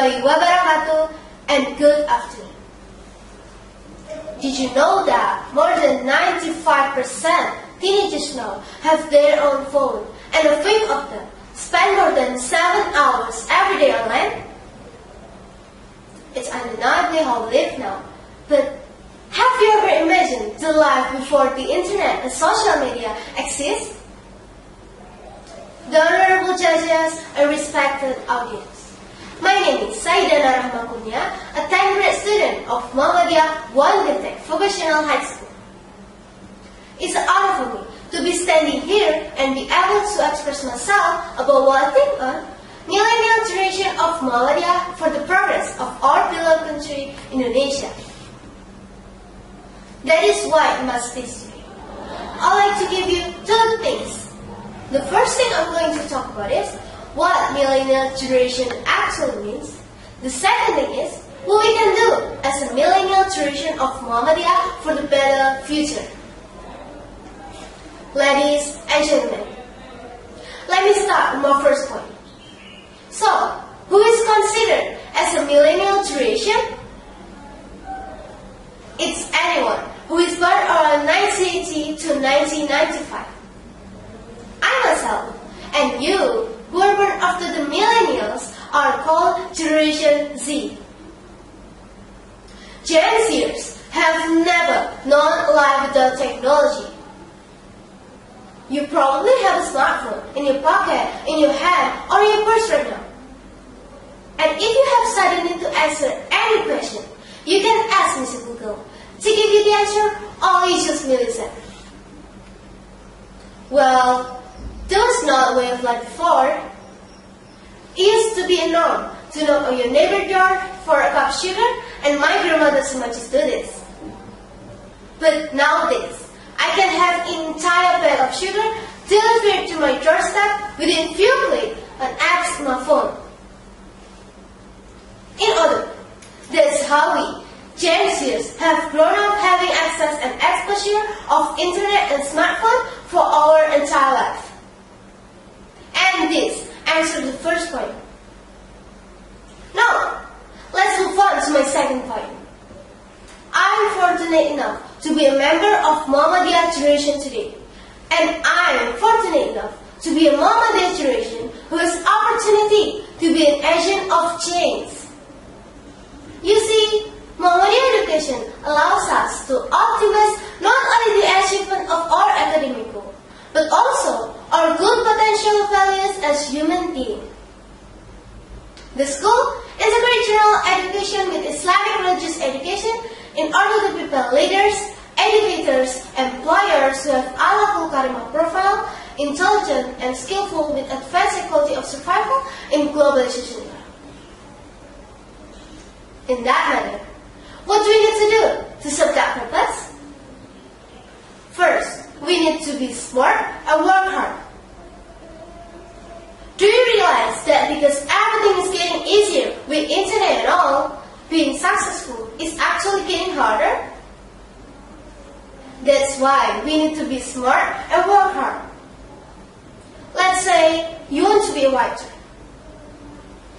warahmatullahi wabarakatuh, and good afternoon. Did you know that more than 95% teenagers now have their own phone, and a fifth of them spend more than 7 hours every day online? It's undeniably how we live now, but have you ever imagined the life before the internet and social media exist? The honorable judges and respected audience, my name is Sayyidina Rahma Kurnia, a 10th grade student of Muhammadiyah Genteng Vocational High School. It's an honor for me to be standing here and be able to express myself about what I think on Milllennial Generation of Muhammadiyah for the progress of our beloved country, Indonesia. That is why I must speak today. I'd like to give you two things. The first thing I'm going to talk about is what Millennial Generation actually means. The second thing is what we can do as a Millennial Generation of Muhammadiyah for the better future. Ladies and gentlemen, let me start with my first point. So, who is considered as a Millennial Generation? It's anyone who is born around 1980 to 1995. I myself and you who are born after the millennials are called Generation Z. Gen Zers have never known life without technology. You probably have a smartphone in your pocket, in your hand, or in your purse right now. And if you have suddenly to answer any question, you can ask Mr. Google to give you the answer, or you just milliseconds. Well, there was not a way of life before. It used to be a norm to knock on your neighbor's door for a cup of sugar, and my grandmother so much do this. But nowadays, I can have an entire bag of sugar delivered to my doorstep within few clicks and apps on my phone. In other words, that's how we, Gen Zers, have grown up having access and exposure of internet and smartphone for our entire life. And this answers the first point. Now, let's move on to my second point. I'm fortunate enough to be a member of Muhammadiyah Generation today. And I'm fortunate enough to be a Muhammadiyah Generation who has opportunity to be an agent of change. You see, Muhammadiyah education allows us to optimize not only the achievement of our academic goal, but also our good potential values as human beings. The school is a great general education with Islamic religious education in order to prepare leaders, educators, employers who have Alaqul Karimah profile, intelligent and skillful with advanced quality of survival in globalization era. In that manner, what do we need to do to serve that purpose? First, we need to be smart and work hard. Do you realize that because everything is getting easier with internet and all, being successful is actually getting harder? That's why we need to be smart and work hard. Let's say you want to be a writer.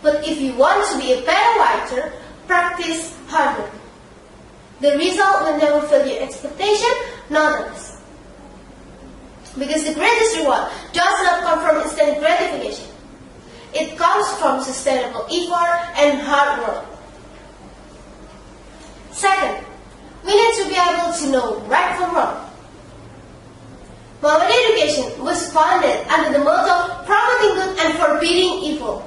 But if you want to be a better writer, practice harder. The result will never fill your expectation, nonetheless. Because the greatest reward does not come from instant gratification. It comes from sustainable effort and hard work. Second, we need to be able to know right from wrong. Muhammadiyah education was founded under the motto promoting good and forbidding evil.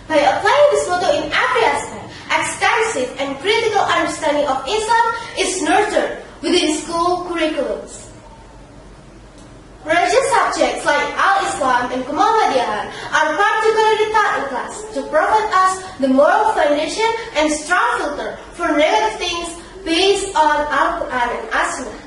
By applying this motto in every aspect, extensive and critical understanding of Islam is nurtured within school curriculums. Religious subjects like Al-Islam and Muhammadiyahan are particularly taught in class to provide us the moral foundation and strong filter for negative things based on Al-Quran and As-Sunnah.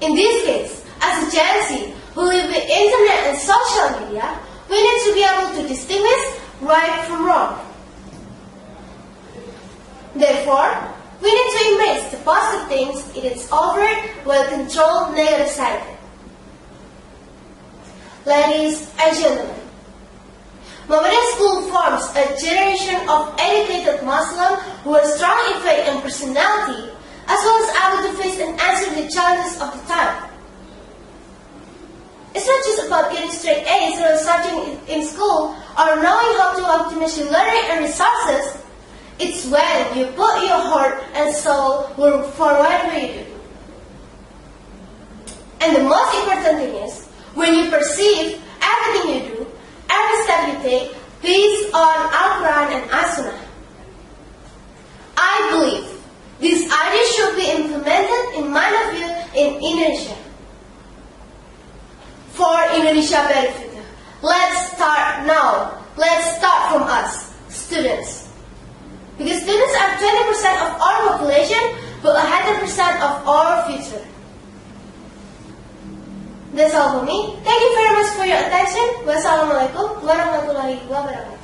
In this case, as a Gen Z who live with internet and social media, we need to be able to distinguish right from wrong. Therefore, we need to embrace the positive things in its overt while control negative side. Ladies and gentlemen, Muhammadiyah School forms a generation of educated Muslims who are strong in faith and personality, as well as able to face and answer the challenges of the time. It's not just about getting straight A's or starting in school or knowing how to optimize your learning and resources. It's when you put your heart and soul for whatever you do. And the most important thing is, when you perceive everything you do, every step you take, based on Al-Quran and As-Sunnah. I believe these ideas should be implemented in mind of you in Indonesia. For Indonesia better future. Let's start now. Let's start from us, students. Because students are 20% of our population, but 100% of our future. That's all for me. Thank you very much for your attention. Wassalamualaikum warahmatullahi wabarakatuh.